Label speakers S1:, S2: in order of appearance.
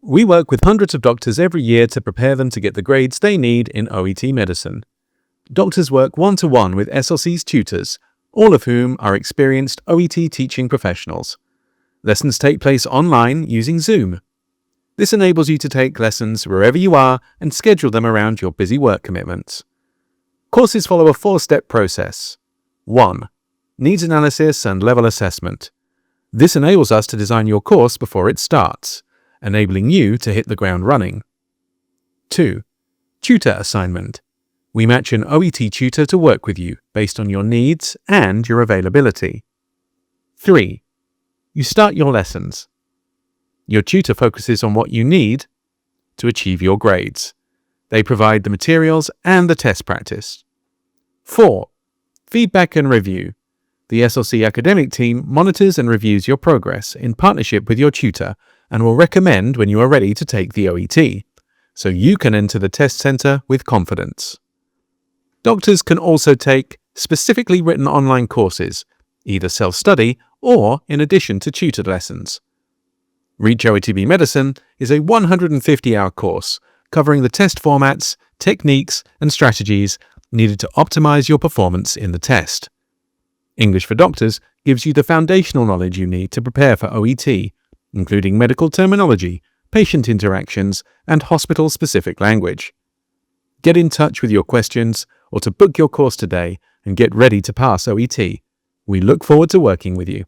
S1: We work with hundreds of doctors every year to prepare them to get the grades they need in OET Medicine. Doctors work one-to-one with SLC's tutors, all of whom are experienced OET teaching professionals. Lessons take place online using Zoom. This enables you to take lessons wherever you are and schedule them around your busy work commitments. Courses follow a 4-step process. 1. Needs analysis and level assessment. This enables us to design your course before it starts, enabling you to hit the ground running. 2. Tutor assignment. We match an OET tutor to work with you based on your needs and your availability. 3. You start your lessons. Your tutor focuses on what you need to achieve your grades. They provide the materials and the test practice. 4. Feedback and review. The SLC academic team monitors and reviews your progress in partnership with your tutor and will recommend when you are ready to take the OET, so you can enter the test center with confidence. Doctors can also take specifically written online courses, either self-study or in addition to tutored lessons. Reach OET Medicine is a 150-hour course covering the test formats, techniques, and strategies needed to optimize your performance in the test. English for Doctors gives you the foundational knowledge you need to prepare for OET, including medical terminology, patient interactions, and hospital-specific language. Get in touch with your questions or to book your course today and get ready to pass OET. We look forward to working with you.